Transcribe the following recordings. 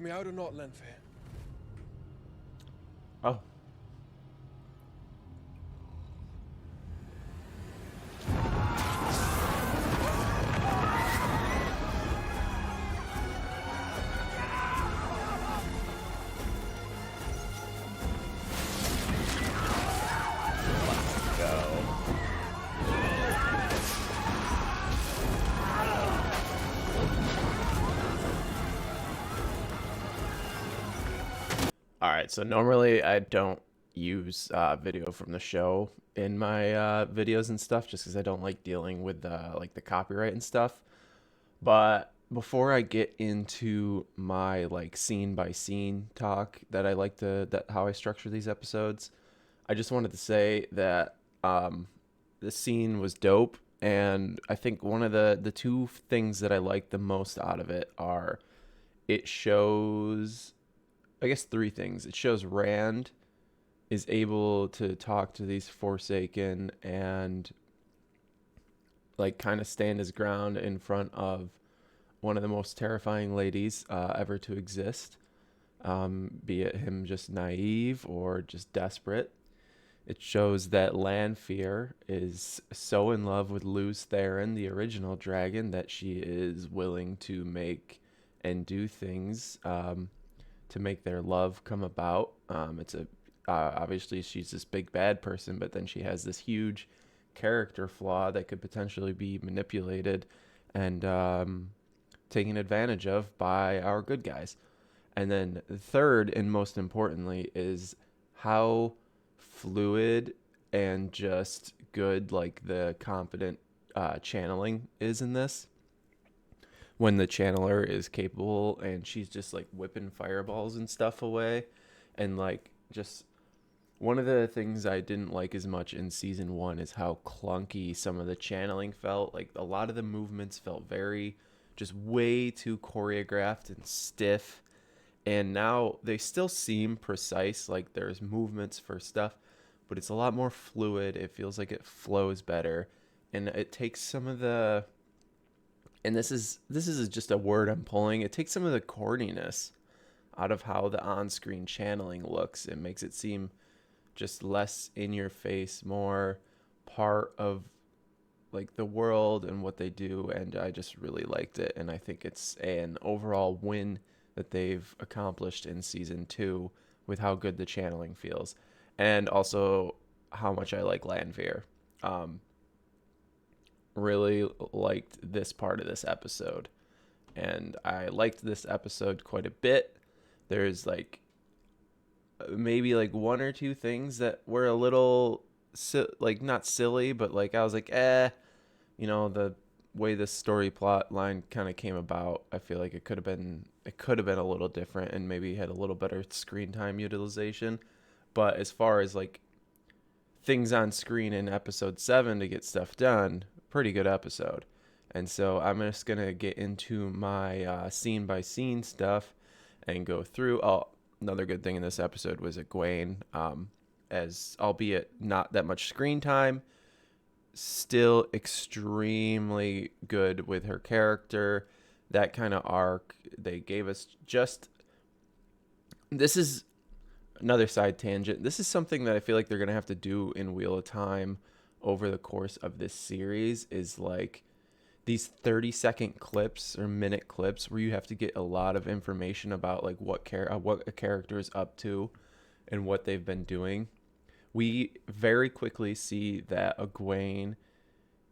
get me out or not, Lanfear? Oh. All right, so normally I don't use video from the show in my videos and stuff, just because I don't like dealing with like the copyright and stuff. But before I get into my like scene by scene talk that I like to that how I structure these episodes, I just wanted to say that the scene was dope, and I think one of the two things that I like the most out of it are it shows, I guess, three things. It shows Rand is able to talk to these Forsaken and like kind of stand his ground in front of one of the most terrifying ladies ever to exist, be it him just naive or just desperate. It shows that Lanfear is so in love with Luz Theron, the original dragon, that she is willing to make and do things to make their love come about. It's a obviously she's this big bad person, but then she has this huge character flaw that could potentially be manipulated and taken advantage of by our good guys. And then third and most importantly is how fluid and just good like the confident channeling is in this, when the channeler is capable and she's just like whipping fireballs and stuff away. And like just one of the things I didn't like as much in season one is how clunky some of the channeling felt. Like a lot of the movements felt very just way too choreographed and stiff. And now they still seem precise, like there's movements for stuff, but it's a lot more fluid. It feels like it flows better. And it takes some of the, and this is just a word I'm pulling. It takes some of the corniness out of how the on-screen channeling looks. It makes it seem just less in your face, more part of like the world and what they do. And I just really liked it, and I think it's an overall win that they've accomplished in season 2 with how good the channeling feels, and also how much I like Lanfear. Really liked this part of this episode, and I liked this episode quite a bit. There's like maybe like one or two things that were a little like not silly, but like I was like, the way this story plot line kind of came about, I feel like it could have been a little different and maybe had a little better screen time utilization. But as far as like things on screen in episode 7 to get stuff done, pretty good episode. And so I'm just gonna get into my scene by scene stuff and go through. Oh, another good thing in this episode was Egwene, as albeit not that much screen time, still extremely good with her character. That kind of arc they gave us. Just this is another side tangent. This is something that I feel like they're gonna have to do in Wheel of Time over the course of this series, is like these 30-second clips or minute clips where you have to get a lot of information about like what a character is up to and what they've been doing. We very quickly see that Egwene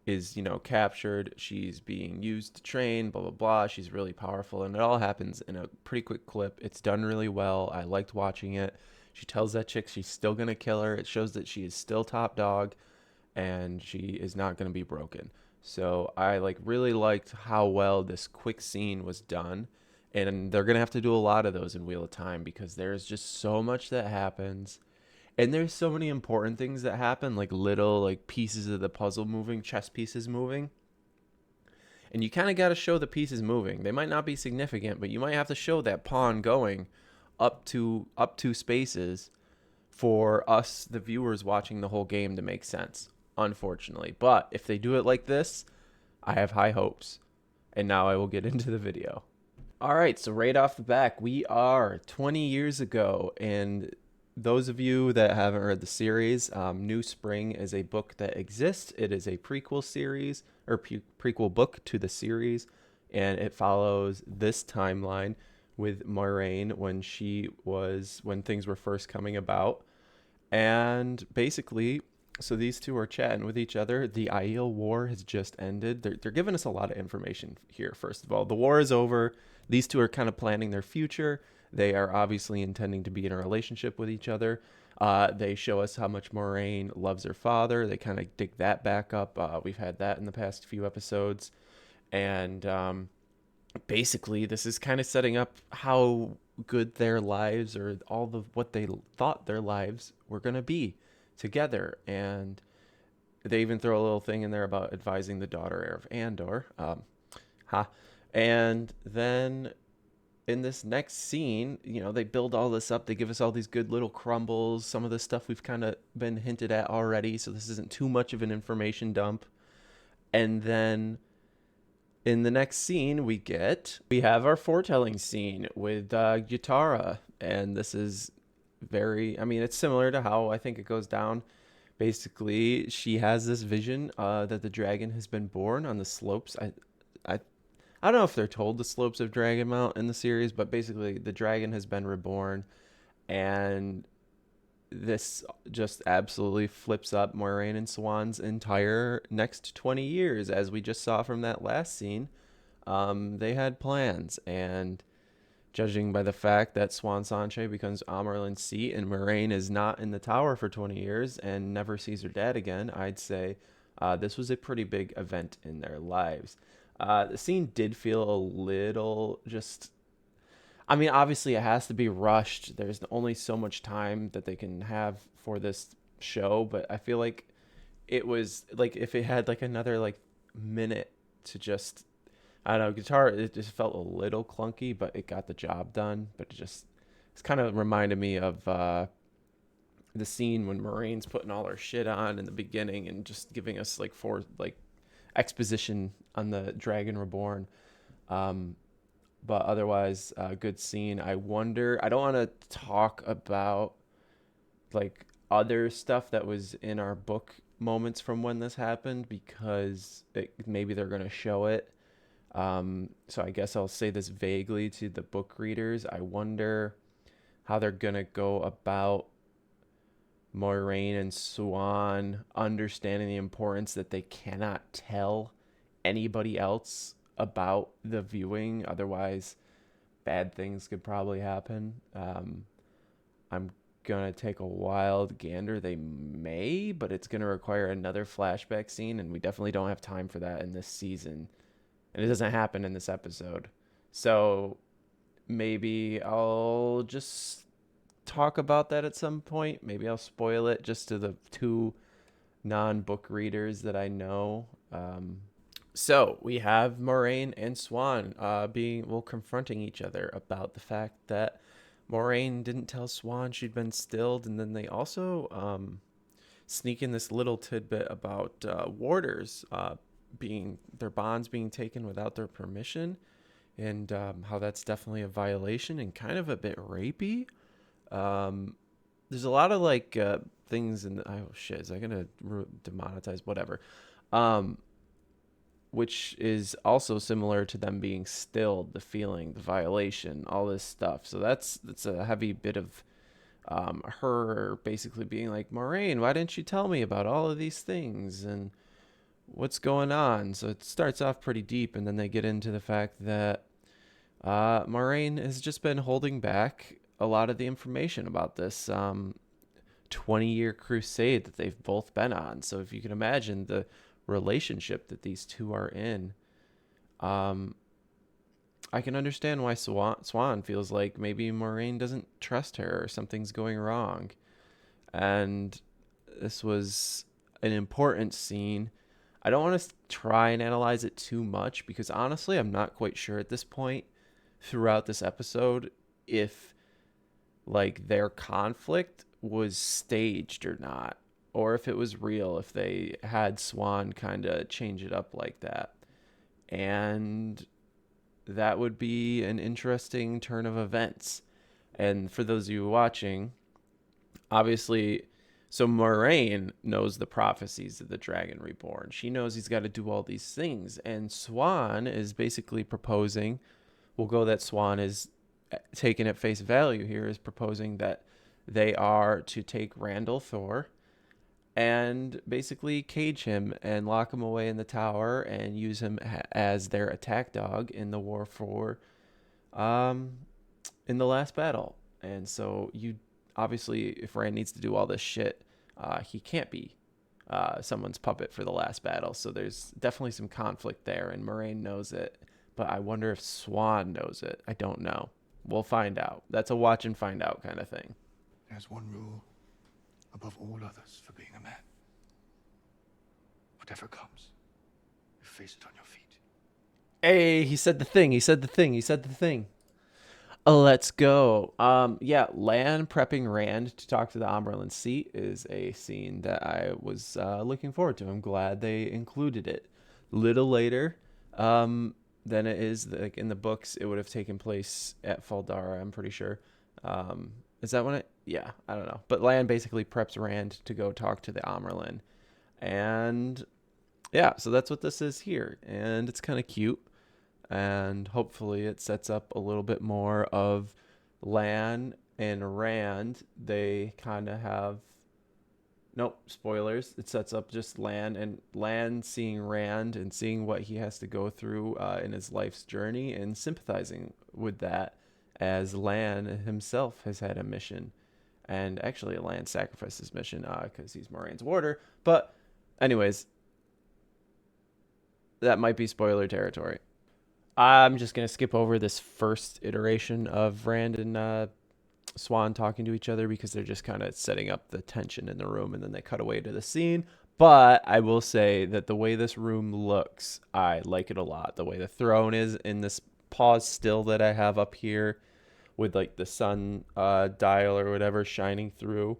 is, captured. She's being used to train, blah, blah, blah. She's really powerful. And it all happens in a pretty quick clip. It's done really well. I liked watching it. She tells that chick she's still going to kill her. It shows that she is still top dog and she is not going to be broken. So I like really liked how well this quick scene was done. And they're going to have to do a lot of those in Wheel of Time because there's just so much that happens. And there's so many important things that happen, like little like pieces of the puzzle moving, chess pieces moving. And you kind of got to show the pieces moving. They might not be significant, but you might have to show that pawn going up to spaces for us, the viewers watching the whole game, to make sense, unfortunately. But if they do it like this, I have high hopes. And now I will get into the video. All right, so right off the back, we are 20 years ago, and those of you that haven't read the series, New Spring is a book that exists. It is a prequel series or prequel book to the series, and it follows this timeline with Moiraine when things were first coming about, and basically, so these two are chatting with each other. The Aiel War has just ended. They're giving us a lot of information here, first of all. The war is over. These two are kind of planning their future. They are obviously intending to be in a relationship with each other. They show us how much Moiraine loves her father. They kind of dig that back up. We've had that in the past few episodes. And basically, this is kind of setting up how good their lives or all of what they thought their lives were going to be together. And they even throw a little thing in there about advising the daughter of Andor. Ha. And then in this next scene, they build all this up. They give us all these good little crumbles. Some of the stuff we've kind of been hinted at already. So this isn't too much of an information dump. And then in the next scene, we have our foretelling scene with Yutara. And this is it's similar to how I think it goes down. Basically, she has this vision that the dragon has been born on the slopes. I I don't know if they're told the slopes of Dragonmount in the series, but basically the dragon has been reborn, and this just absolutely flips up Moiraine and Siuan's entire next 20 years, as we just saw from that last scene. They had plans, and judging by the fact that Siuan Sanche becomes Amyrlin's seat and Moiraine is not in the tower for 20 years and never sees her dad again, I'd say this was a pretty big event in their lives. The scene did feel a little just. I mean, obviously, it has to be rushed. There's only so much time that they can have for this show, but I feel like it was like if it had like another like minute to just. I don't know, guitar, it just felt a little clunky, but it got the job done. But it's kind of reminded me of the scene when Moraine's putting all her shit on in the beginning and just giving us like exposition on the Dragon Reborn. Um, but otherwise, good scene. I wonder. I don't want to talk about like other stuff that was in our book moments from when this happened because maybe they're gonna show it. So I guess I'll say this vaguely to the book readers. I wonder how they're gonna go about Moiraine and Siuan understanding the importance that they cannot tell anybody else about the viewing. Otherwise, bad things could probably happen. I'm gonna take a wild gander. They may, but it's gonna require another flashback scene, and we definitely don't have time for that in this season. And it doesn't happen in this episode. So maybe I'll just talk about that at some point. Maybe I'll spoil it just to the two non-book readers that I know. So we have Moiraine and Siuan confronting each other about the fact that Moiraine didn't tell Siuan she'd been stilled, and then they also sneak in this little tidbit about warders being their bonds being taken without their permission, and how that's definitely a violation and kind of a bit rapey. There's a lot of things in the, oh shit, is that gonna demonetize whatever? Which is also similar to them being stilled, the feeling, the violation, all this stuff. So that's a heavy bit of her basically being like, Moiraine, why didn't you tell me about all of these things and what's going on? So it starts off pretty deep, and then they get into the fact that Moiraine has just been holding back a lot of the information about this 20-year crusade that they've both been on. So if you can imagine the relationship that these two are in, I can understand why Siuan feels like maybe Moiraine doesn't trust her or something's going wrong. And this was an important scene. I don't want to try and analyze it too much because honestly, I'm not quite sure at this point throughout this episode if like their conflict was staged or not, or if it was real, if they had Siuan kind of change it up like that. And that would be an interesting turn of events. And for those of you watching, obviously, so Moiraine knows the prophecies of the Dragon Reborn. She knows he's got to do all these things. And Siuan is basically proposing, we'll go that Siuan is taken at face value here, is proposing that they are to take Randall Thor and basically cage him and lock him away in the tower and use him as their attack dog in the war for um in the last battle. And so you obviously, if Rand needs to do all this shit, he can't be someone's puppet for the last battle. So there's definitely some conflict there, and Moiraine knows it. But I wonder if Siuan knows it. I don't know. We'll find out. That's a watch and find out kind of thing. There's one rule above all others for being a man. Whatever comes, you face it on your feet. Hey, he said the thing. He said the thing. He said the thing. Let's go. Yeah, Lan prepping Rand to talk to the Amberlin seat is a scene that I was looking forward to. I'm glad they included it. Little later than it is like in the books, it would have taken place at Faldara, I'm pretty sure. Is that when it? Yeah, I don't know. But Lan basically preps Rand to go talk to the Amberlin. And yeah, so that's what this is here. And it's kind of cute. And hopefully it sets up a little bit more of Lan and Rand. They kind of have, nope, spoilers. It sets up just Lan seeing Rand and seeing what he has to go through in his life's journey and sympathizing with that, as Lan himself has had a mission. And actually Lan sacrificed his mission because he's Moraine's warder. But anyways, that might be spoiler territory. I'm just going to skip over this first iteration of Rand and Siuan talking to each other because they're just kind of setting up the tension in the room, and then they cut away to the scene. But I will say that the way this room looks, I like it a lot. The way the throne is in this pause still that I have up here with like the sun dial or whatever shining through.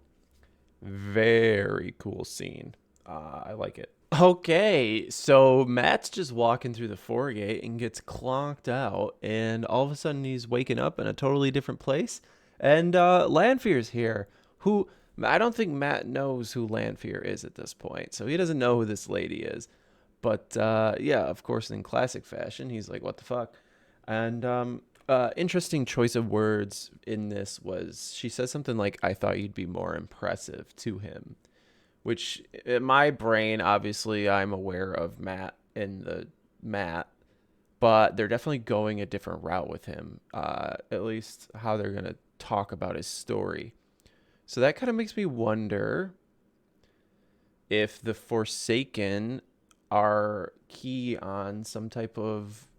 Very cool scene. I like it. Okay, so Matt's just walking through the foregate and gets clonked out, and all of a sudden he's waking up in a totally different place. And Lanfear's here, who I don't think Matt knows who Lanfear is at this point, so he doesn't know who this lady is. But yeah, of course, in classic fashion, he's like, "What the fuck?" And interesting choice of words in this was she says something like, "I thought you'd be more impressive" to him. Which in my brain, obviously, I'm aware of Matt and the Matt, but they're definitely going a different route with him, at least how they're going to talk about his story. So that kind of makes me wonder if the Forsaken are key on some type of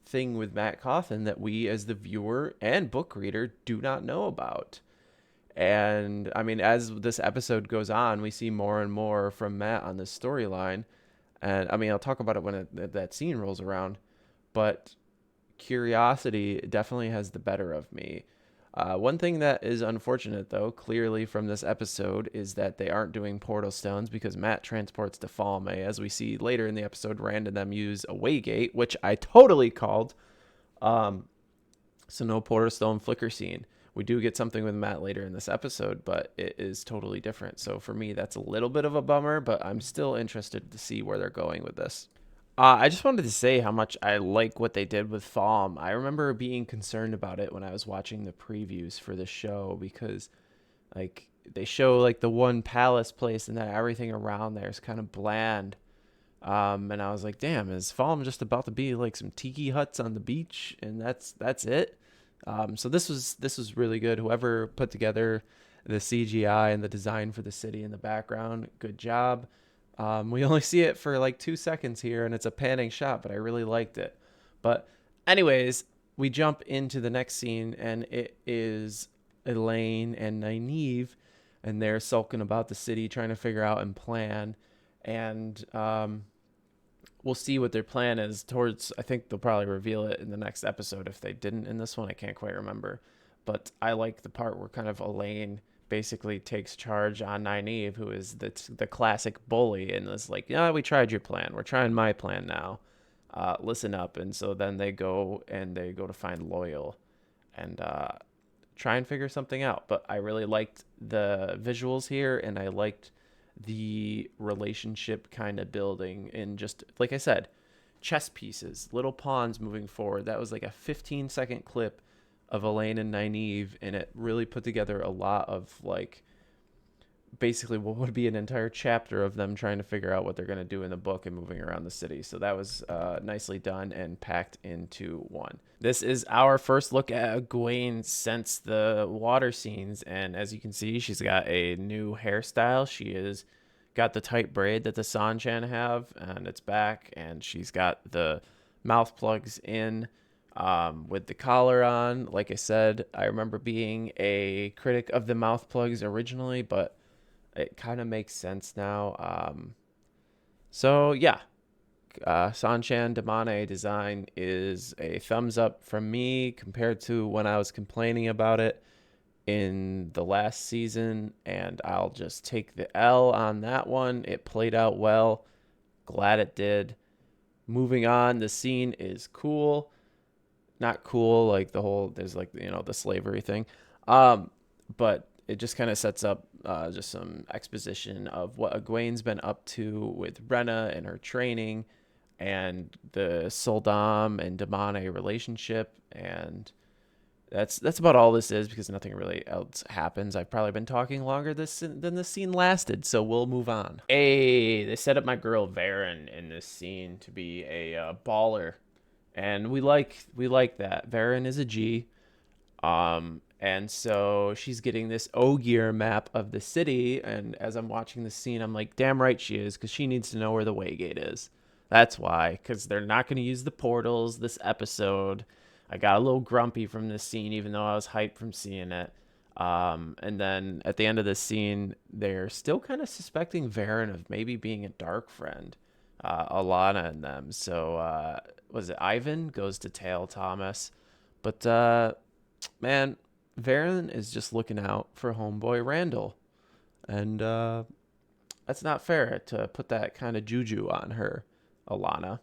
thing with Matt Cawthon that we as the viewer and book reader do not know about. And I mean, as this episode goes on, we see more and more from Matt on this storyline. And I mean, I'll talk about it when that scene rolls around. But curiosity definitely has the better of me. One thing that is unfortunate, though, clearly from this episode, is that they aren't doing portal stones because Matt transports to Falme. As we see later in the episode, Rand and them use a waygate, which I totally called. So no portal stone flicker scene. We do get something with Matt later in this episode, but it is totally different. So for me, that's a little bit of a bummer, but I'm still interested to see where they're going with this. I just wanted to say how much I like what they did with Falme. I remember being concerned about it when I was watching the previews for the show because, like, they show like the one palace place and then everything around there is kind of bland. And I was like, damn, is Falme just about to be like some tiki huts on the beach and that's it? So this was really good. Whoever put together the CGI and the design for the city in the background, good job. We only see it for like 2 seconds here, and it's a panning shot, but I really liked it. But anyways, we jump into the next scene, and it is Elayne and Nynaeve, and they're sulking about the city, trying to figure out and plan. And we'll see what their plan is towards, I think they'll probably reveal it in the next episode. If they didn't in this one, I can't quite remember. But I like the part where kind of Elayne basically takes charge on Nynaeve, who is the classic bully, and is like, yeah, we tried your plan. We're trying my plan now. listen up. And so then they go to find Loyal and try and figure something out. But I really liked the visuals here, and I liked the relationship kind of building in, just like I said, chess pieces, little pawns moving forward. That was like a 15-second clip of Elayne and Nynaeve, and it really put together a lot of like basically what would be an entire chapter of them trying to figure out what they're going to do in the book and moving around the city. So that was nicely done and packed into one. This is our first look at Egwene since the water scenes, and as you can see, she's got a new hairstyle. She is got the tight braid that the Sanchan have, and it's back, and she's got the mouth plugs in with the collar on. Like I said, I remember being a critic of the mouth plugs originally, but it kind of makes sense now. So yeah, Sanchan Damane design is a thumbs up from me compared to when I was complaining about it in the last season, and I'll just take the L on that one. It played out well. Glad it did. Moving on, the scene is cool. Not cool like the whole, there's like, the slavery thing. But it just kind of sets up just some exposition of what Egwene's been up to with Brenna and her training, and the Soldam and Damane relationship, and that's about all this is, because nothing really else happens. I've probably been talking longer than this scene lasted, so we'll move on. Hey, they set up my girl Varen in this scene to be a baller, and we like that. Varen is a G. And so she's getting this Ogier map of the city, and as I'm watching the scene, I'm like, damn right she is, because she needs to know where the Waygate is. That's why, because they're not going to use the portals this episode. I got a little grumpy from this scene, even though I was hyped from seeing it. And then at the end of this scene, they're still kind of suspecting Varen of maybe being a Darkfriend, Alana and them. So, was it Ivan goes to tail Thomas? But, man, Varen is just looking out for homeboy Randall. And that's not fair to put that kind of juju on her, Alana.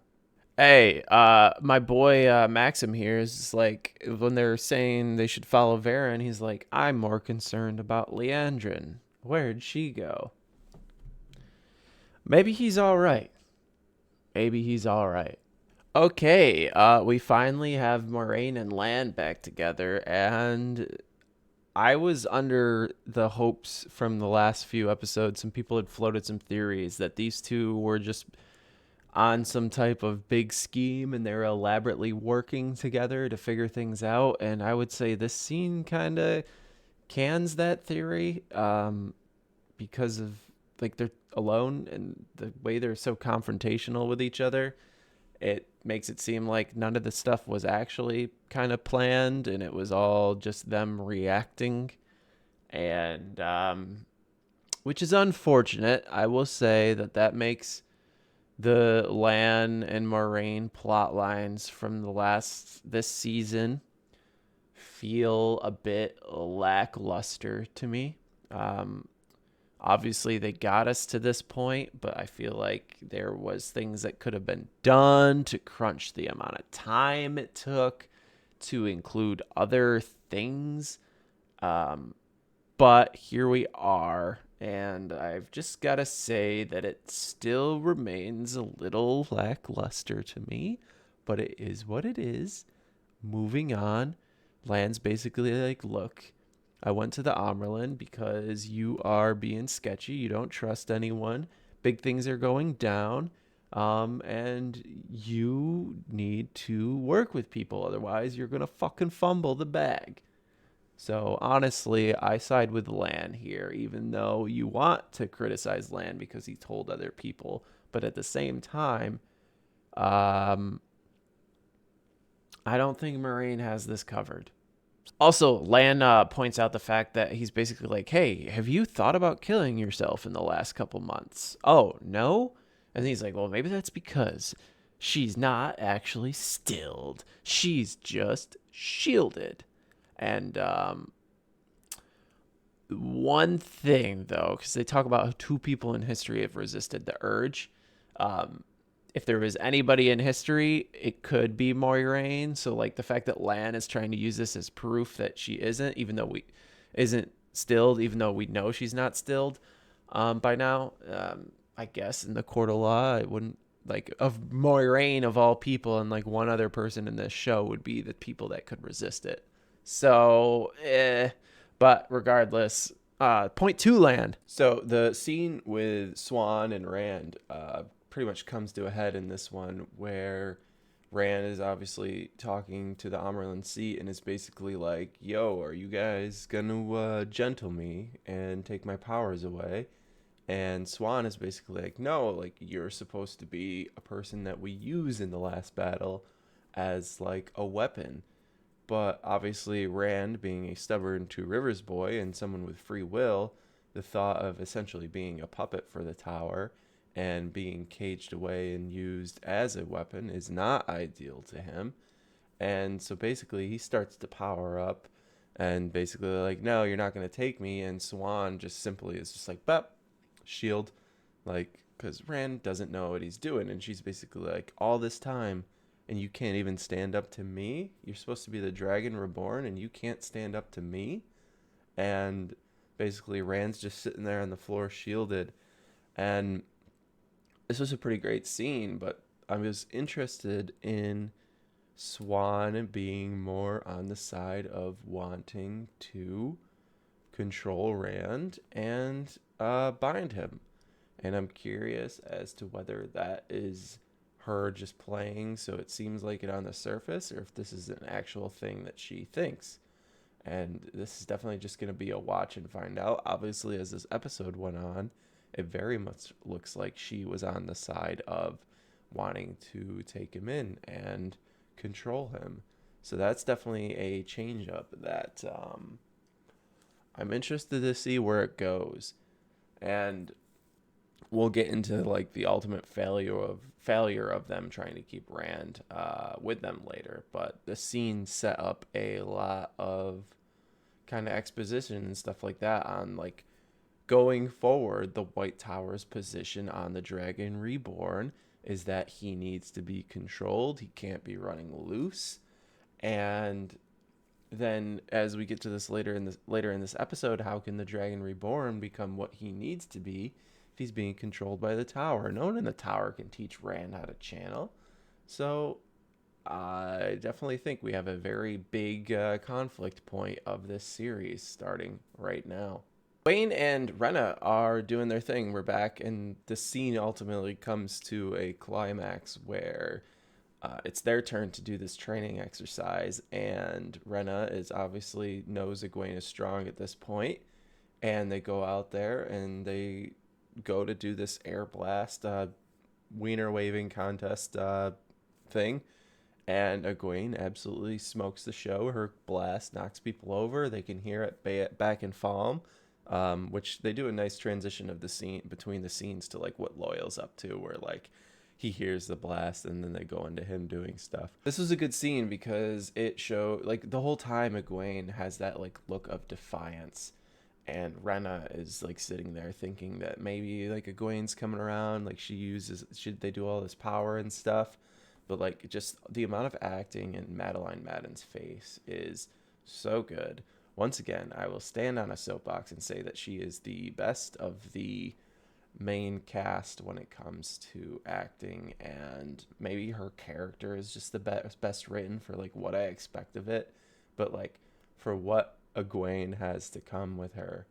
Hey, my boy Maxim here is just like, when they're saying they should follow Varen, he's like, I'm more concerned about Leandrin. Where'd she go? Maybe he's all right. Maybe he's all right. Okay, we finally have Moiraine and Lan back together, and I was under the hopes from the last few episodes. Some people had floated some theories that these two were just on some type of big scheme and they're elaborately working together to figure things out. And I would say this scene kind of cans that theory, because of like they're alone and the way they're so confrontational with each other. It makes it seem like none of the stuff was actually kind of planned, and it was all just them reacting, and which is unfortunate. I will say that makes the Lan and Moiraine plot lines from this season feel a bit lackluster to me. Obviously, they got us to this point, but I feel like there was things that could have been done to crunch the amount of time it took to include other things. But here we are, and I've just got to say that it still remains a little lackluster to me, but it is what it is. Moving on, Lan's basically like, look, I went to the Amerlin because you are being sketchy. You don't trust anyone. Big things are going down. And you need to work with people. Otherwise, you're going to fucking fumble the bag. So, honestly, I side with Lan here, even though you want to criticize Lan because he told other people. But at the same time, I don't think Moiraine has this covered. Also, Lan points out the fact that he's basically like, hey, have you thought about killing yourself in the last couple months? Oh, no? And he's like, well, maybe that's because she's not actually stilled. She's just shielded. And one thing, though, because they talk about how two people in history have resisted the urge, if there was anybody in history, it could be Moiraine. So like the fact that Lan is trying to use this as proof that she isn't, even though we isn't stilled, even though we know she's not stilled by now. I guess in the court of law, it wouldn't like of Moiraine of all people, and like one other person in this show would be the people that could resist it. So, but regardless, point two land. So the scene with Swan and Rand pretty much comes to a head in this one, where Rand is obviously talking to the Amerlin seat and is basically like, yo, are you guys gonna gentle me and take my powers away? And Swan is basically like, no, like you're supposed to be a person that we use in the last battle as like a weapon. But obviously, Rand, being a stubborn Two Rivers boy and someone with free will, the thought of essentially being a puppet for the tower and being caged away and used as a weapon is not ideal to him. And so basically, he starts to power up and basically, like, no, you're not going to take me. And Swan just simply is just like, bep, shield. Like, because Rand doesn't know what he's doing. And she's basically like, all this time, and you can't even stand up to me? You're supposed to be the Dragon Reborn, and you can't stand up to me? And basically, Rand's just sitting there on the floor, shielded. And this was a pretty great scene, but I was interested in Swan being more on the side of wanting to control Rand and bind him. And I'm curious as to whether that is her just playing so it seems like it on the surface, or if this is an actual thing that she thinks. And this is definitely just going to be a watch and find out. Obviously, as this episode went on, it very much looks like she was on the side of wanting to take him in and control him. So that's definitely a change up that I'm interested to see where it goes. And we'll get into like the ultimate failure of them trying to keep Rand with them later. But the scene set up a lot of kind of exposition and stuff like that on like going forward. The White Tower's position on the Dragon Reborn is that he needs to be controlled. He can't be running loose. And then as we get to this later in this episode, how can the Dragon Reborn become what he needs to be if he's being controlled by the tower? No one in the tower can teach Rand how to channel. So I definitely think we have a very big conflict point of this series starting right now. Egwene and Rhaena are doing their thing. We're back, and the scene ultimately comes to a climax where it's their turn to do this training exercise, and Rhaena is obviously knows Egwene is strong at this point, and they go out there and they go to do this air blast wiener waving contest thing, and Egwene absolutely smokes the show. Her blast knocks people over. They can hear it back in Falme, which they do a nice transition of the scene between the scenes to like what Loyal's up to, where like he hears the blast and then they go into him doing stuff. This was a good scene because it showed like the whole time Egwene has that like look of defiance, and Rhaena is like sitting there thinking that maybe like Egwene's coming around, like should they do all this power and stuff. But like just the amount of acting in Madeline Madden's face is so good. Once again, I will stand on a soapbox and say that she is the best of the main cast when it comes to acting, and maybe her character is just the best written for like what I expect of it. But like for what Egwene has to come with her,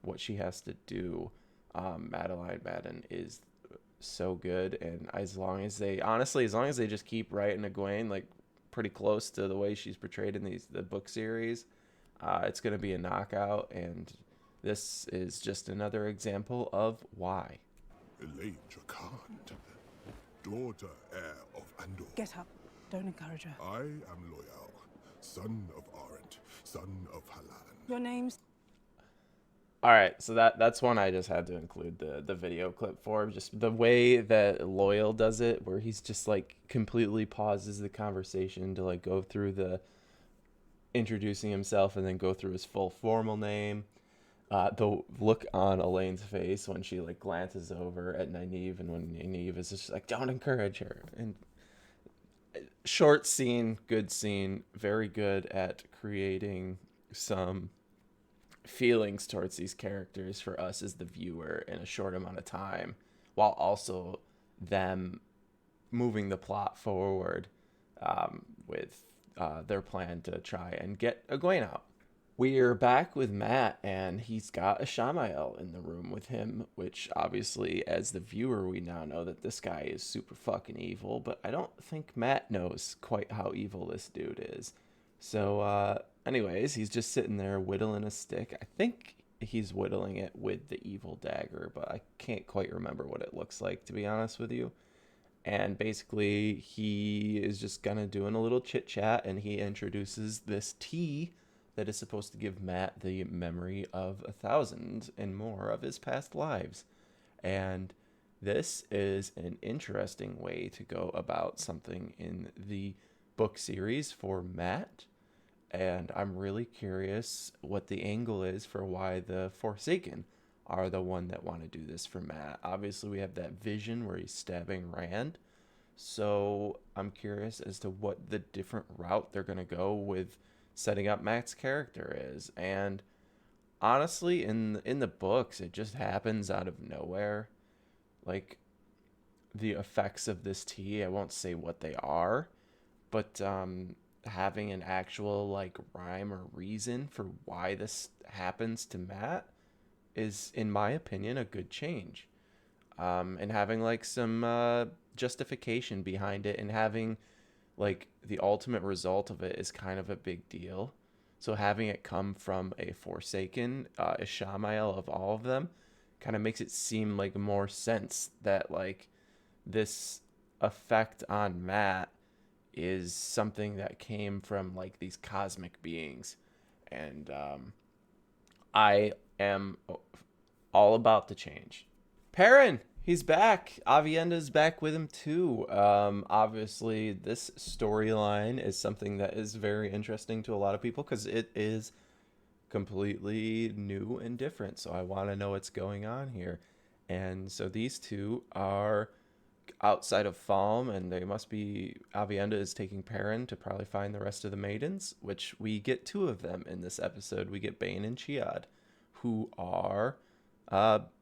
what she has to do, Madeline Madden is so good. And as long as they just keep writing Egwene like pretty close to the way she's portrayed in the book series, it's going to be a knockout. And this is just another example of why. Elayne Jacquard, daughter heir of Andor. Get up. Don't encourage her. I am Loyal, son of Arendt, son of Halan. Your name's... All right, so that's one I just had to include the video clip for. Just the way that Loyal does it, where he's just like completely pauses the conversation to like go through the introducing himself and then go through his full formal name. The look on Elaine's face when she like glances over at Nynaeve, and when Nynaeve is just like, "Don't encourage her." And short scene, good scene, very good at creating some feelings towards these characters for us as the viewer in a short amount of time, while also them moving the plot forward with their plan to try and get Egwene out. We're back with Matt, and he's got a Shamael in the room with him, which obviously, as the viewer, we now know that this guy is super fucking evil, but I don't think Matt knows quite how evil this dude is. So, anyways, he's just sitting there whittling a stick. I think he's whittling it with the evil dagger, but I can't quite remember what it looks like, to be honest with you. And basically, he is just kind of doing a little chit chat, and he introduces this tea that is supposed to give Matt the memory of 1,000 and more of his past lives. And this is an interesting way to go about something in the book series for Matt. And I'm really curious what the angle is for why the Forsaken are the one that want to do this for Matt. Obviously, we have that vision where he's stabbing Rand. So I'm curious as to what the different route they're going to go with setting up Matt's character is. And honestly, in the books, it just happens out of nowhere. Like, the effects of this tea, I won't say what they are, but having an actual like rhyme or reason for why this happens to Matt is, in my opinion, a good change. And having like some justification behind it, and having like the ultimate result of it is kind of a big deal. So having it come from a Forsaken, Ishamael of all of them, kind of makes it seem like more sense that like this effect on Matt is something that came from like these cosmic beings. And I am all about the change. Perrin, he's back. Avienda's back with him too. Obviously, this storyline is something that is very interesting to a lot of people because it is completely new and different. So I want to know what's going on here. And so these two are outside of Falme, and they must be. Avienda is taking Perrin to probably find the rest of the maidens, which we get two of them in this episode. We get Bane and Chiad, who are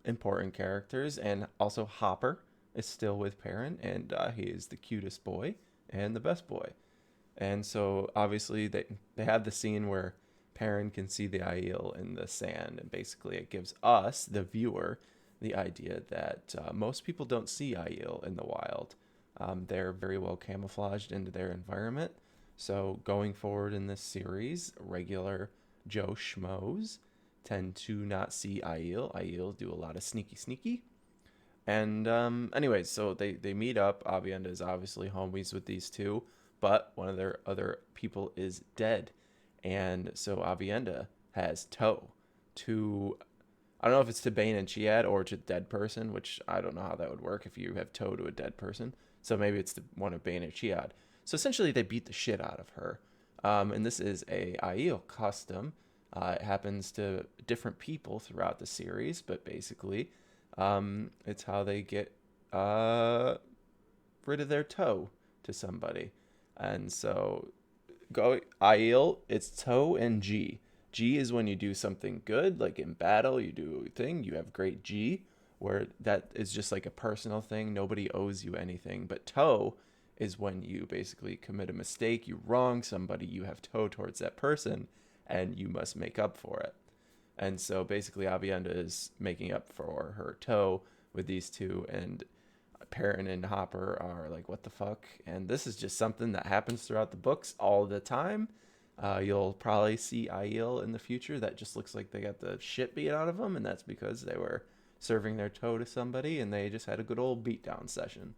important characters, and also Hopper is still with Perrin, and he is the cutest boy and the best boy. And so obviously they have the scene where Perrin can see the Aiel in the sand, and basically it gives us, the viewer, the idea that most people don't see Aiel in the wild. They're very well camouflaged into their environment. So going forward in this series, regular Joe Schmoes tend to not see Aiel. Aiel do a lot of sneaky. And anyways, so they meet up. Avienda is obviously homies with these two, but one of their other people is dead. And so Avienda has tow to, I don't know if it's to Bane and Chiad or to a dead person, which I don't know how that would work if you have tow to a dead person. So maybe it's to one of Bane and Chiad. So essentially they beat the shit out of her. And this is a Aiel custom. It happens to different people throughout the series, but basically it's how they get rid of their toe to somebody. And so go Aiel, it's toe and G. G is when you do something good, like in battle, you do a thing, you have great G, where that is just like a personal thing. Nobody owes you anything. But toe is when you basically commit a mistake, you wrong somebody, you have toe towards that person, and you must make up for it. And so basically Avienda is making up for her toe with these two, and Perrin and Hopper are like, what the fuck? And this is just something that happens throughout the books all the time. You'll probably see Aiel in the future that just looks like they got the shit beat out of them, and that's because they were serving their toe to somebody and they just had a good old beatdown session.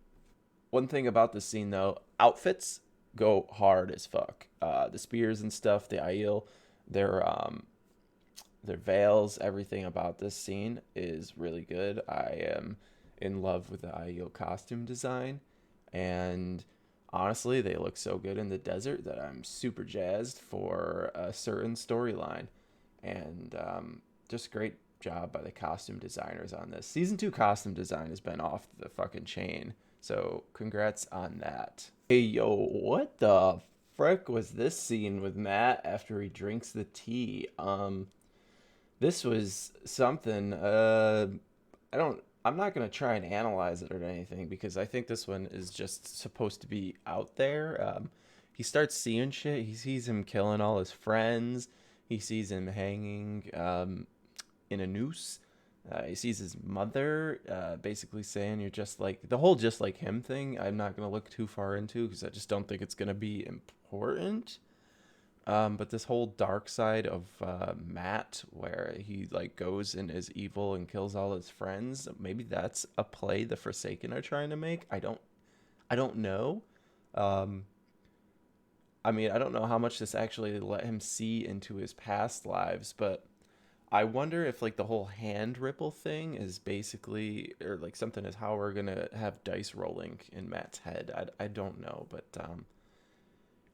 One thing about this scene though, outfits go hard as fuck. The spears and stuff, the Aiel, their veils, everything about this scene is really good. I am in love with the Aiel costume design, and honestly, they look so good in the desert that I'm super jazzed for a certain storyline. And just great job by the costume designers on this. Season 2 costume design has been off the fucking chain. So congrats on that. Hey, yo, what the frick was this scene with Matt after he drinks the tea? This was something, I'm not going to try and analyze it or anything because I think this one is just supposed to be out there. He starts seeing shit. He sees him killing all his friends. He sees him hanging in a noose. He sees his mother basically saying you're just like, the whole just like him thing, I'm not going to look too far into because I just don't think it's going to be important. But this whole dark side of Matt, where he like goes and is evil and kills all his friends, maybe that's a play the Forsaken are trying to make. I don't know. I mean, I don't know how much this actually let him see into his past lives, but I wonder if like the whole hand ripple thing is basically, or like something is how we're gonna have dice rolling in Matt's head. I don't know, but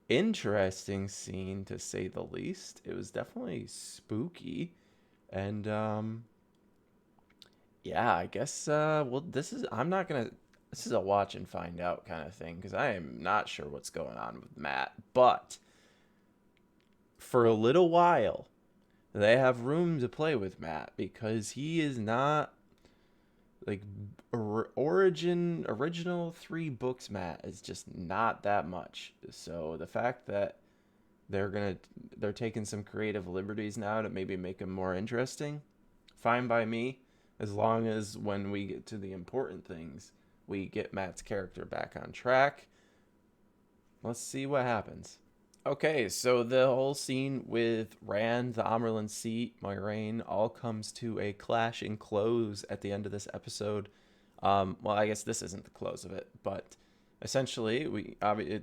interesting scene to say the least. It was definitely spooky, and yeah, I guess well, this is a watch and find out kind of thing because I am not sure what's going on with Matt, but for a little while they have room to play with Matt because he is not like original 3 books. Matt is just not that much. So the fact that they're taking some creative liberties now to maybe make him more interesting, fine by me, as long as when we get to the important things, we get Matt's character back on track. Let's see what happens. Okay, so the whole scene with Rand, the Amerlin seat, Moiraine, all comes to a clashing close at the end of this episode. Well, I guess this isn't the close of it, but essentially,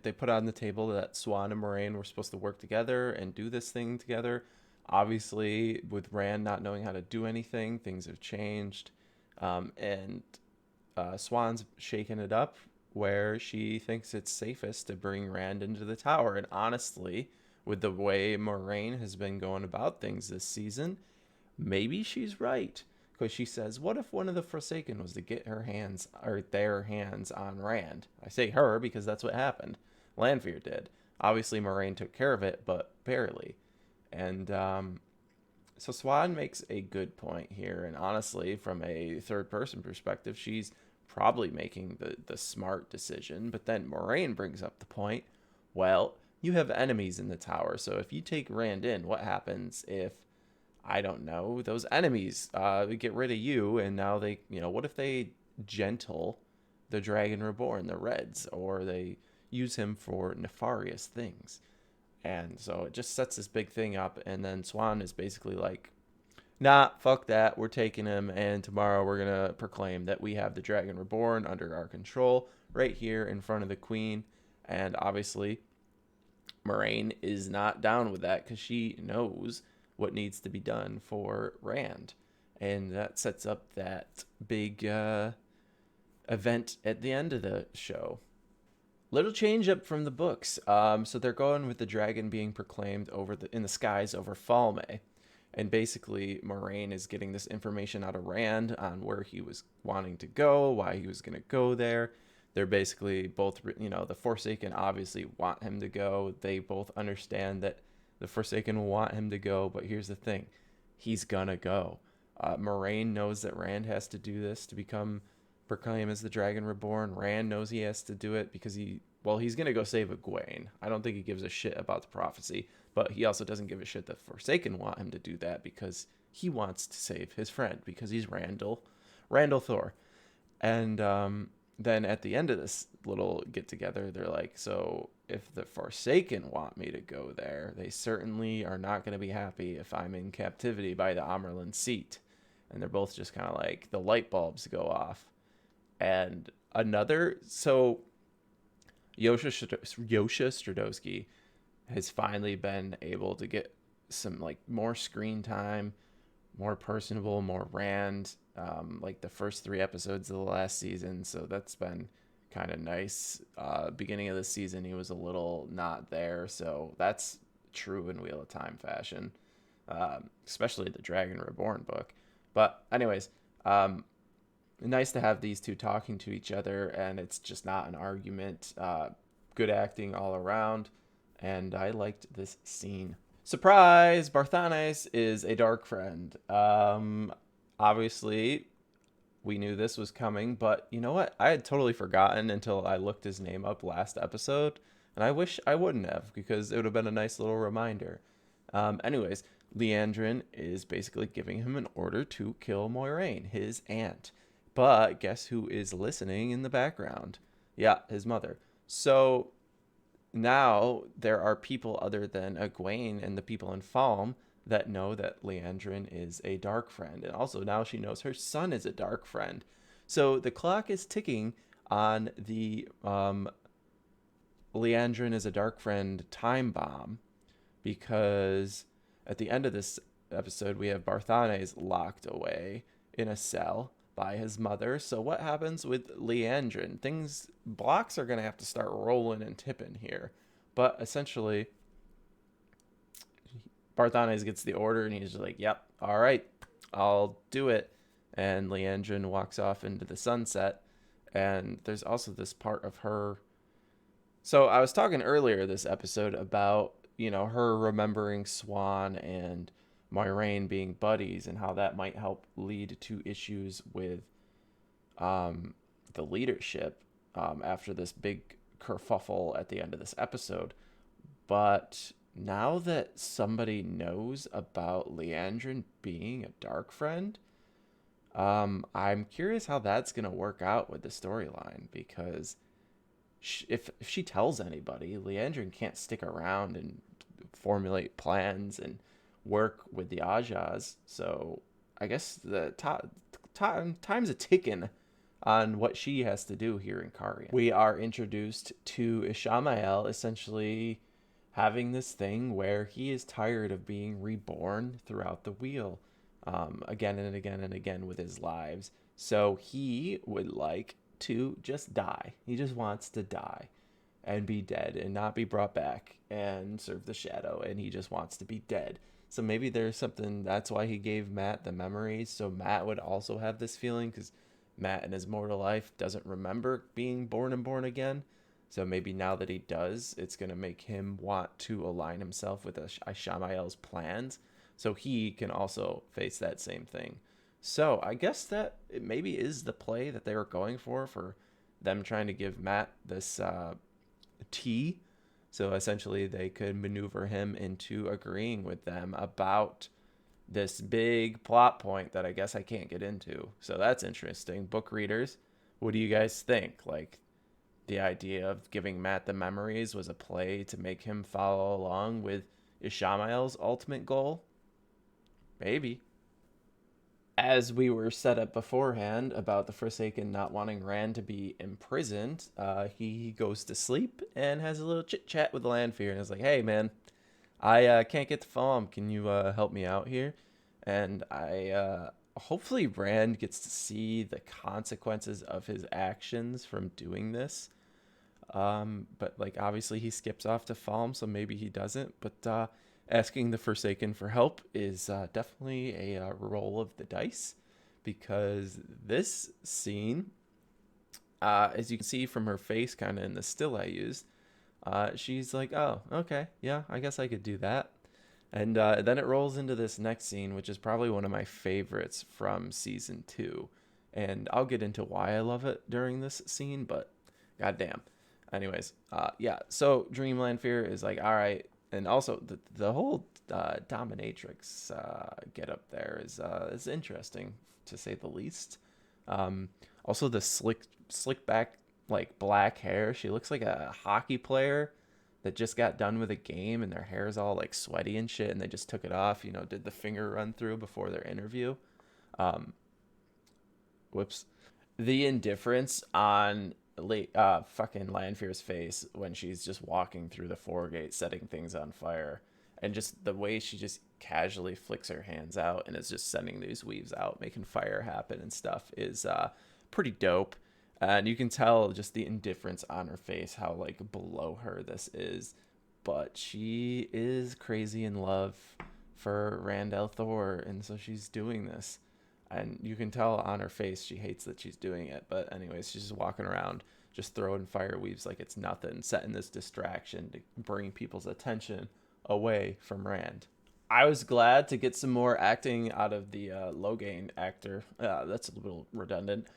they put on the table that Siuan and Moiraine were supposed to work together and do this thing together. Obviously, with Rand not knowing how to do anything, things have changed, and Siuan's shaking it up where she thinks it's safest to bring Rand into the tower. And honestly, with the way Moiraine has been going about things this season, maybe she's right. Because she says, what if one of the Forsaken was to get her hands, or their hands, on Rand? I say her because that's what happened. Lanfear did. Obviously, Moiraine took care of it, but barely. And so Siuan makes a good point here. And honestly, from a third-person perspective, she's probably making the smart decision. But then Moiraine brings up the point, well, you have enemies in the tower. So if you take Rand in, what happens if, I don't know, those enemies get rid of you, and now they, what if they gentle the Dragon Reborn, the Reds, or they use him for nefarious things? And so it just sets this big thing up, and then Siuan is basically like, nah, fuck that, we're taking him, and tomorrow we're going to proclaim that we have the Dragon Reborn under our control right here in front of the Queen. And obviously, Moiraine is not down with that because she knows what needs to be done for Rand. And that sets up that big event at the end of the show. Little change up from the books. So they're going with the dragon being proclaimed in the skies over Falme. And basically, Moiraine is getting this information out of Rand on where he was wanting to go, why he was going to go there. They're basically both, the Forsaken obviously want him to go. They both understand that the Forsaken want him to go, but here's the thing. He's gonna go. Moiraine knows that Rand has to do this to proclaim as the Dragon Reborn. Rand knows he has to do it because he's gonna go save Egwene. I don't think he gives a shit about the prophecy, but he also doesn't give a shit that Forsaken want him to do that because he wants to save his friend because he's Randall Thor. And then at the end of this little get together, they're like, so if the Forsaken want me to go there, they certainly are not going to be happy if I'm in captivity by the Amerlin seat. And they're both just kind of like, the light bulbs go off. And so Yosha Stradowski has finally been able to get some like more screen time, more personable, more Rand, like the first 3 episodes of the last season. So that's been kind of nice. Beginning of the season, he was a little not there. So that's true in Wheel of Time fashion. especially the Dragon Reborn book. But anyways, nice to have these two talking to each other, and it's just not an argument. Good acting all around, and I liked this scene. Surprise! Barthanes is a Darkfriend. Obviously, we knew this was coming, but you know what? I had totally forgotten until I looked his name up last episode, and I wish I wouldn't have, because it would have been a nice little reminder. Anyways, Liandrin is basically giving him an order to kill Moiraine, his aunt. But guess who is listening in the background? Yeah, his mother. So now there are people other than Egwene and the people in Falme that know that Liandrin is a Darkfriend. And also now she knows her son is a Darkfriend. So the clock is ticking on the Liandrin is a Darkfriend time bomb, because at the end of this episode we have Barthanes locked away in a cell by his mother. So what happens with Liandrin? Blocks are going to have to start rolling and tipping here. But essentially, Barthanes gets the order and he's just like, yep, all right, I'll do it. And Liandrin walks off into the sunset. And there's also this part of her. So I was talking earlier this episode about, her remembering Siuan and Moiraine being buddies, and how that might help lead to issues with the leadership after this big kerfuffle at the end of this episode. But now that somebody knows about Liandrin being a Darkfriend, I'm curious how that's going to work out with the storyline, because if she tells anybody, Liandrin can't stick around and formulate plans and work with the Ajahs. So I guess the time's a ticking on what she has to do here in Caria. We are introduced to Ishamael essentially having this thing where he is tired of being reborn throughout the wheel, again and again and again with his lives. So he would like to just die. He just wants to die and be dead and not be brought back and serve the shadow, and he just wants to be dead. So maybe there's something, that's why he gave Mat the memories, so Mat would also have this feeling, because Mat in his mortal life doesn't remember being born and born again. So maybe now that he does, it's going to make him want to align himself with Ishamael's plans, so he can also face that same thing. So I guess that it maybe is the play that they were going for them trying to give Mat this tea. So essentially they could maneuver him into agreeing with them about this big plot point that I guess I can't get into. So that's interesting. Book readers, what do you guys think? Like, the idea of giving Mat the memories was a play to make him follow along with Ishamael's ultimate goal? Maybe. As we were set up beforehand about the Forsaken not wanting Rand to be imprisoned, he goes to sleep and has a little chit-chat with Lanfear and is like, hey, man, I can't get to Falme. Can you help me out here? And hopefully Rand gets to see the consequences of his actions from doing this. But like, obviously he skips off to Falme, so maybe he doesn't. But asking the Forsaken for help is definitely a roll of the dice, because this scene, as you can see from her face kind of in the still I used, she's like, oh, okay, yeah, I guess I could do that. And then it rolls into this next scene, which is probably one of my favorites from season 2. And I'll get into why I love it during this scene, but goddamn. Anyways, yeah, so Dream Lanfear is like, all right. And also the whole dominatrix get up there is interesting, to say the least. Also the slick back, like, black hair. She looks like a hockey player that just got done with a game and their hair is all like sweaty and shit, and they just took it off, did the finger run through before their interview. Whoops. The indifference on fucking Lanfear's face when she's just walking through the foregate setting things on fire, and just the way she just casually flicks her hands out and is just sending these weaves out, making fire happen and stuff, is pretty dope. And you can tell just the indifference on her face, how like below her this is, but she is crazy in love for Rand al'Thor, and so she's doing this. And you can tell on her face she hates that she's doing it. But anyways, she's just walking around, just throwing fire weaves like it's nothing, setting this distraction to bring people's attention away from Rand. I was glad to get some more acting out of the Logain actor. That's a little redundant.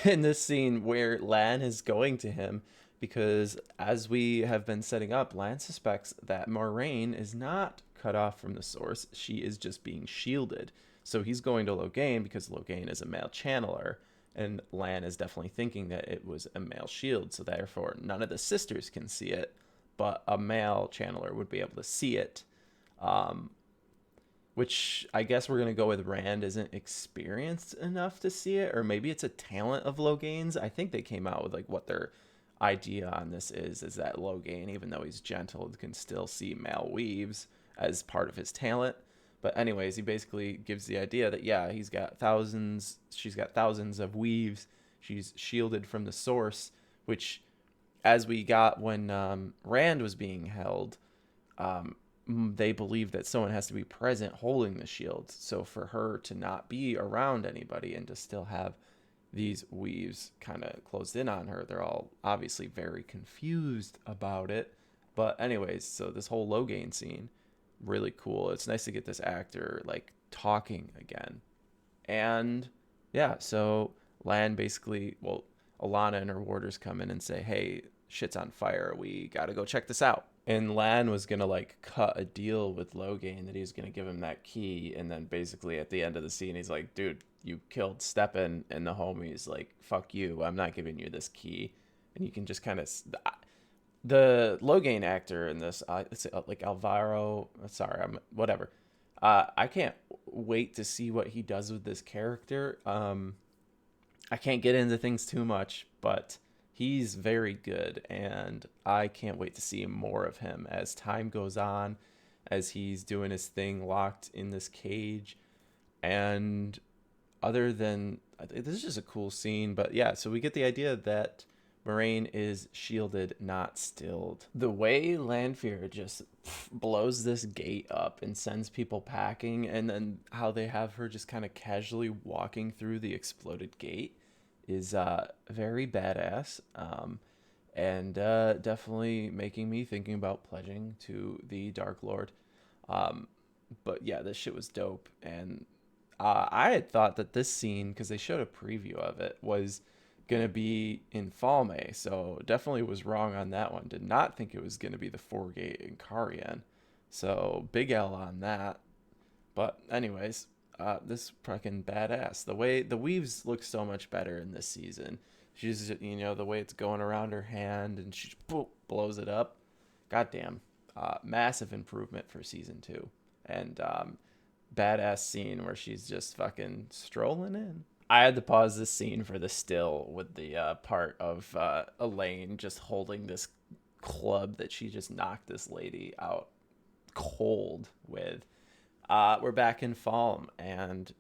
In this scene where Lan is going to him, because as we have been setting up, Lan suspects that Moiraine is not cut off from the source. She is just being shielded. So he's going to Logain because Logain is a male channeler, and Lan is definitely thinking that it was a male shield. So therefore, none of the sisters can see it, but a male channeler would be able to see it. Which I guess we're going to go with Rand isn't experienced enough to see it, or maybe it's a talent of Logain's. I think they came out with like what their idea on this is that Logain, even though he's gentle, can still see male weaves as part of his talent. But anyways, he basically gives the idea that, yeah, she's got thousands of weaves. She's shielded from the source, which as we got when Rand was being held, they believe that someone has to be present holding the shield. So for her to not be around anybody and to still have these weaves kind of closed in on her, they're all obviously very confused about it. But anyways, so this whole Logain scene, really cool. It's nice to get this actor like talking again. And yeah, so Lan basically, well, Alanna and her warders come in and say, hey, shit's on fire. We got to go check this out. And Lan was going to like cut a deal with Logain that he was going to give him that key. And then basically at the end of the scene, he's like, dude, you killed Steppen. And the homie's like, fuck you. I'm not giving you this key. And you can just kind of, the Logain actor in this, it's like Alvaro, sorry, whatever. I can't wait to see what he does with this character. I can't get into things too much, but he's very good, and I can't wait to see more of him as time goes on, as he's doing his thing locked in this cage. And other than, this is just a cool scene, but yeah, so we get the idea that Moiraine is shielded, not stilled. The way Lanfear just blows this gate up and sends people packing, and then how they have her just kind of casually walking through the exploded gate is very badass, and definitely making me thinking about pledging to the Dark Lord. But yeah, this shit was dope, and I had thought that this scene, because they showed a preview of it, was gonna be in Falme, so definitely was wrong on that one. Did not think it was gonna be the Foregate in Carian, so big L on that. But anyways, this fucking badass. The way the weaves look so much better in this season. She's, you know, the way it's going around her hand and she boop, blows it up. Goddamn, massive improvement for season 2. And badass scene where she's just fucking strolling in. I had to pause this scene for the still with the part of Elayne just holding this club that she just knocked this lady out cold with. We're back in Falme, and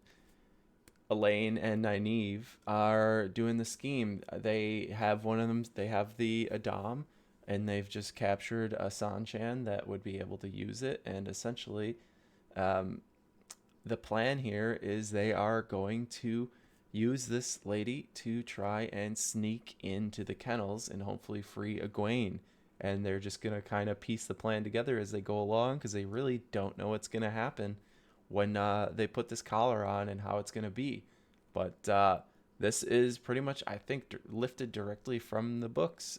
Elayne and Nynaeve are doing the scheme. They have one of them. They have the Adam, and they've just captured a Sanchan that would be able to use it. And essentially, the plan here is they are going to use this lady to try and sneak into the kennels and hopefully free Egwene. And they're just going to kind of piece the plan together as they go along, because they really don't know what's going to happen when they put this collar on and how it's going to be. But this is pretty much, I think, lifted directly from the books.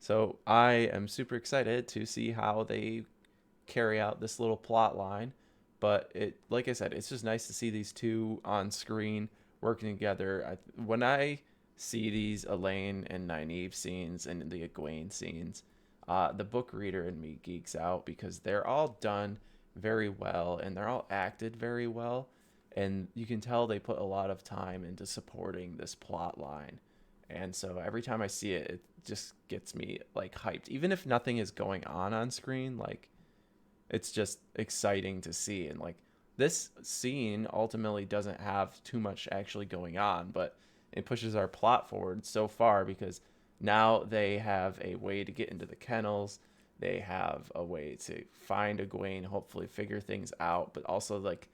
So I am super excited to see how they carry out this little plot line. But it, like I said, it's just nice to see these two on screen working together. When I see these Elayne and Nynaeve scenes and the Egwene scenes, the book reader in me geeks out, because they're all done very well and they're all acted very well, and you can tell they put a lot of time into supporting this plot line. And so every time I see it, it just gets me like hyped, even if nothing is going on screen. Like, it's just exciting to see. And like, this scene ultimately doesn't have too much actually going on, but it pushes our plot forward so far, because now they have a way to get into the kennels. they have a way to find Egwene, hopefully figure things out, but also like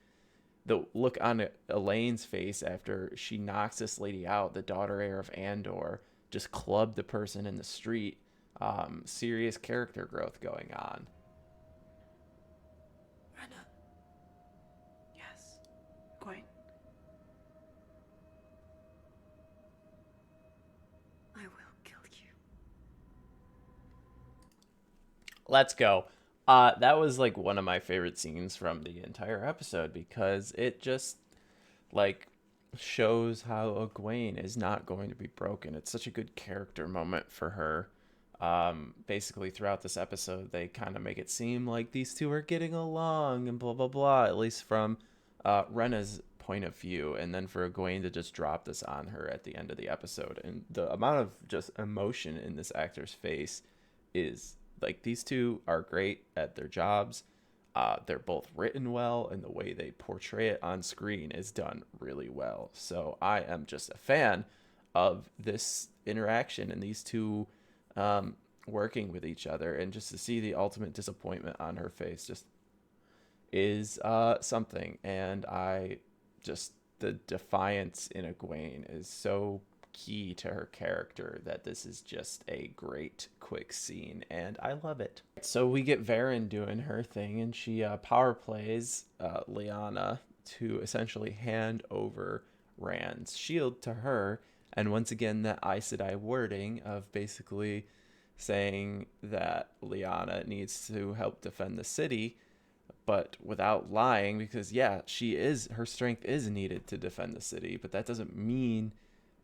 the look on Elayne's face after she knocks this lady out, the daughter heir of Andor, just clubbed the person in the street. Serious character growth going on. Renna. Yes. Egwene. I will kill you. Let's go. That was like one of my favorite scenes from the entire episode because it just like shows how Egwene is not going to be broken. It's such a good character moment for her. Basically throughout this episode, they kind of make it seem like these two are getting along and blah, blah, blah, at least from Renna's point of view. And then for Egwene to just drop this on her at the end of the episode. And the amount of just emotion in this actor's face is like, these two are great at their jobs. They're both written well, and the way they portray it on screen is done really well. So I am just a fan of this interaction and these two working with each other, and just to see the ultimate disappointment on her face just is something. And the defiance in Egwene is so key to her character that this is just a great quick scene, and I love it. So we get Varen doing her thing, and she power plays Lyanna to essentially hand over Rand's shield to her. And once again, that Aes Sedai wording of basically saying that Lyanna needs to help defend the city, but without lying, because yeah, her strength is needed to defend the city, but that doesn't mean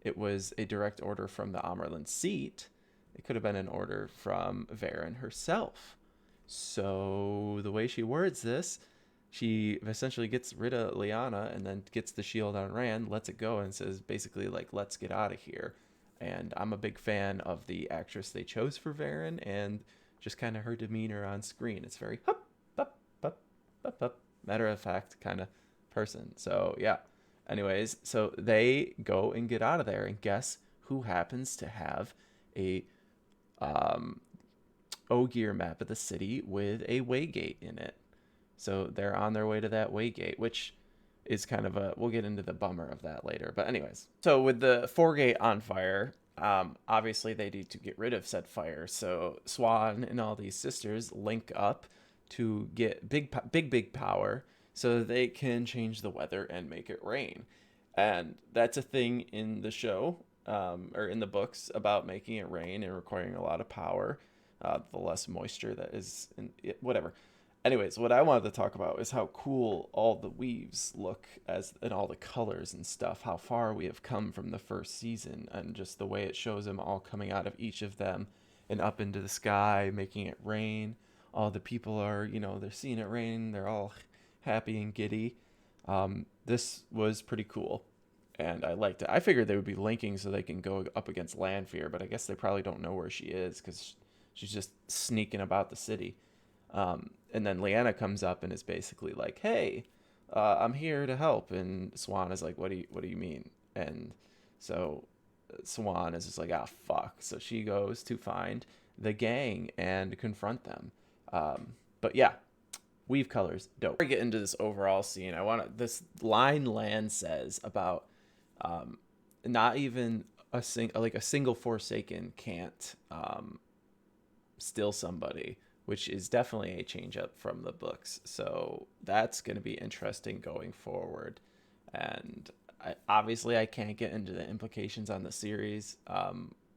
it was a direct order from the Amerlin seat. It could have been an order from Varen herself. So the way she words this, she essentially gets rid of Lyanna and then gets the shield on Rand, lets it go, and says basically like, let's get out of here. And I'm a big fan of the actress they chose for Varen and just kind of her demeanor on screen. It's very hup, hup, hup, hup, hup, matter of fact kind of person. So yeah. Anyways, so they go and get out of there, and guess who happens to have a Ogier map of the city with a waygate in it. So they're on their way to that waygate, which is kind of we'll get into the bummer of that later. But anyways, so with the foregate on fire, obviously they need to get rid of said fire. So Siuan and all these sisters link up to get big power, so they can change the weather and make it rain. And that's a thing in the show, or in the books, about making it rain and requiring a lot of power, the less moisture that is in it, whatever. Anyways, what I wanted to talk about is how cool all the weaves look and all the colors and stuff, how far we have come from the first season, and just the way it shows them all coming out of each of them and up into the sky, making it rain. All the people are, they're seeing it rain, they're all happy and giddy. This was pretty cool, and I liked it. I figured they would be linking so they can go up against Lanfear, but I guess they probably don't know where she is because she's just sneaking about the city. And then Lyanna comes up and is basically like, "Hey, I'm here to help." And Siuan is like, "What do you mean?" And so Siuan is just like, "Ah, fuck." So she goes to find the gang and confront them. But yeah, weave colors, dope. Before I get into this overall scene, this line Lan says about not even a single Forsaken can't steal somebody, which is definitely a change up from the books. So that's going to be interesting going forward. And obviously I can't get into the implications on the series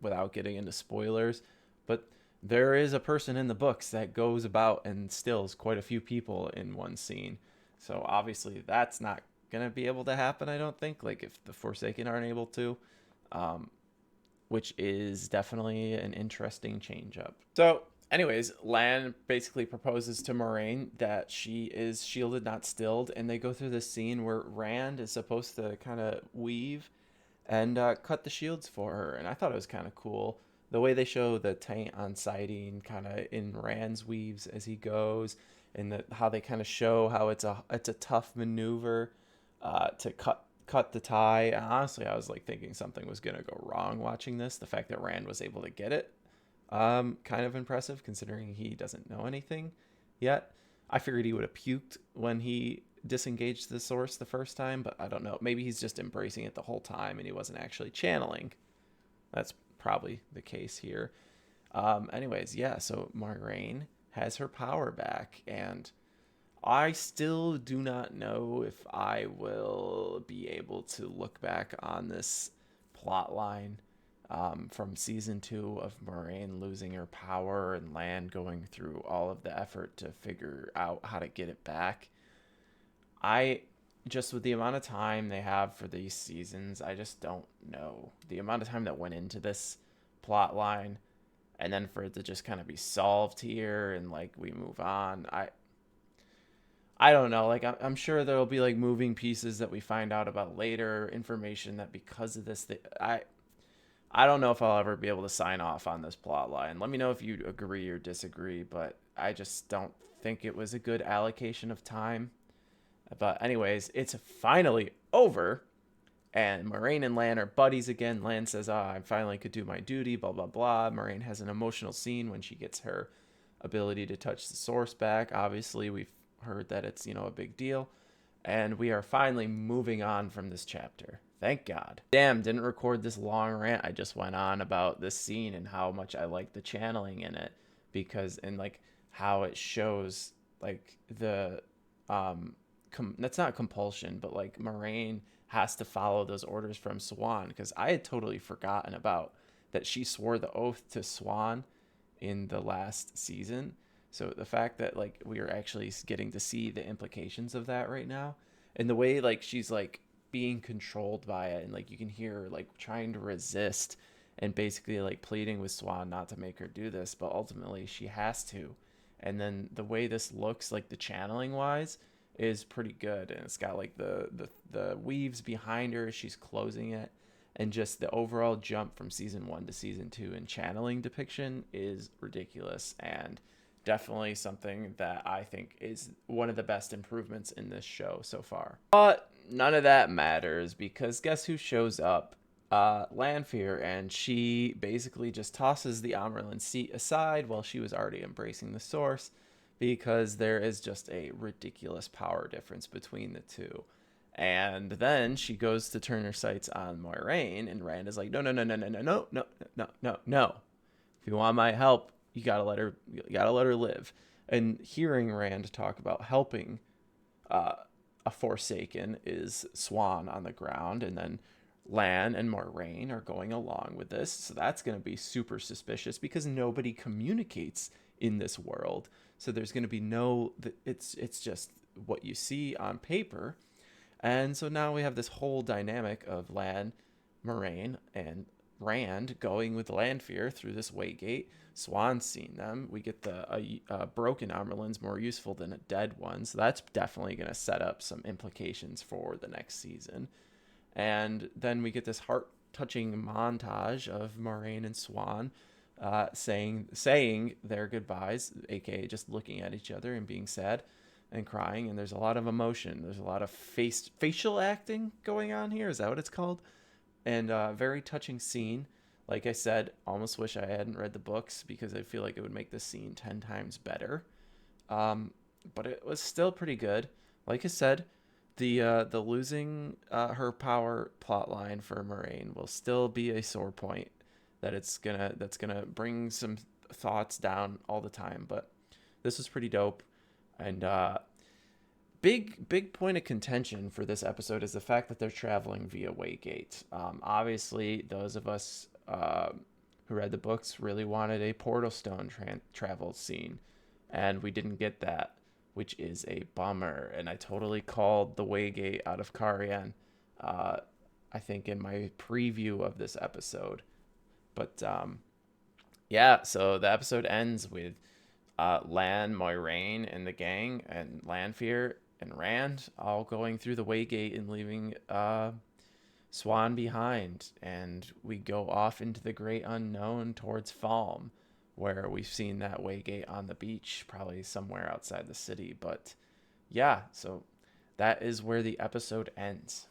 without getting into spoilers, but there is a person in the books that goes about and stills quite a few people in one scene. So obviously that's not going to be able to happen, I don't think, like if the Forsaken aren't able to, which is definitely an interesting change up. So anyways, Lan basically proposes to Moiraine that she is shielded, not stilled, and they go through this scene where Rand is supposed to kind of weave and cut the shields for her, and I thought it was kind of cool. The way they show the taint on siding kind of in Rand's weaves as he goes, and how they kind of show how it's a tough maneuver to cut the tie. And honestly, I was like thinking something was going to go wrong watching this. The fact that Rand was able to get it kind of impressive considering he doesn't know anything yet. I figured he would have puked when he disengaged the source the first time, but I don't know. Maybe he's just embracing it the whole time and he wasn't actually channeling. That's probably the case here. Anyways, yeah, so Moiraine has her power back, and I still do not know if I will be able to look back on this plot line from season 2 of Moiraine losing her power and Lan going through all of the effort to figure out how to get it back. I just, with the amount of time they have for these seasons, I just don't know. The amount of time that went into this plot line, and then for it to just kind of be solved here and like we move on, I don't know. Like I'm sure there'll be like moving pieces that we find out about later, information that because of this I don't know if I'll ever be able to sign off on this plot line. Let me know if you agree or disagree, but I just don't think it was a good allocation of time. But anyways, it's finally over, and Moiraine and Lan are buddies again. Lan says, I finally could do my duty, blah, blah, blah. Moiraine has an emotional scene when she gets her ability to touch the source back. Obviously, we've heard that it's, a big deal. And we are finally moving on from this chapter. Thank God. Damn, didn't record this long rant. I just went on about this scene and how much I like the channeling in it. Because, and like, how it shows, like, the, that's not compulsion, but like Moiraine has to follow those orders from Siuan, because I had totally forgotten about that she swore the oath to Siuan in the last season. So the fact that like we are actually getting to see the implications of that right now, and the way like she's like being controlled by it, and like you can hear her like trying to resist and basically like pleading with Siuan not to make her do this, but ultimately she has to. And then the way this looks, like the channeling wise, is pretty good, and it's got like the weaves behind her, she's closing it, and just the overall jump from season 1 to season 2 in channeling depiction is ridiculous, and definitely something that I think is one of the best improvements in this show so far. But none of that matters, because guess who shows up? Lanfear, and she basically just tosses the Amerlin seat aside while she was already embracing the source, because there is just a ridiculous power difference between the two. And then she goes to turn her sights on Moiraine, and Rand is like, no, no, no, no, no, no, no, no, no, no, no. If you want my help, you gotta let her live. And hearing Rand talk about helping a Forsaken is Siuan on the ground, and then Lan and Moiraine are going along with this. So that's going to be super suspicious, because nobody communicates in this world. So there's going to be it's just what you see on paper. And so now we have this whole dynamic of Lan, Moiraine, and Rand going with Lanfear through this waygate. Siuan's seen them. We get the broken Amerlin's more useful than a dead one. So that's definitely going to set up some implications for the next season. And then we get this heart-touching montage of Moiraine and Siuan saying their goodbyes, aka just looking at each other and being sad and crying. And there's a lot of emotion. There's a lot of facial acting going on here. Is that what it's called? And very touching scene. Like I said, almost wish I hadn't read the books, because I feel like it would make this scene 10 times better. But it was still pretty good. Like I said, the losing her power plotline for Moiraine will still be a sore point that's gonna bring some thoughts down all the time. But this was pretty dope, and big point of contention for this episode is the fact that they're traveling via Waygate. Obviously, those of us who read the books really wanted a Portal Stone travel scene, and we didn't get that, which is a bummer. And I totally called the Waygate out of Carian, I think in my preview of this episode. But yeah, so the episode ends with Lan, Moiraine, and the gang, and Lanfear and Rand all going through the Waygate and leaving Siuan behind. And we go off into the great unknown towards Falme, where we've seen that Waygate on the beach, probably somewhere outside the city. But yeah, so that is where the episode ends.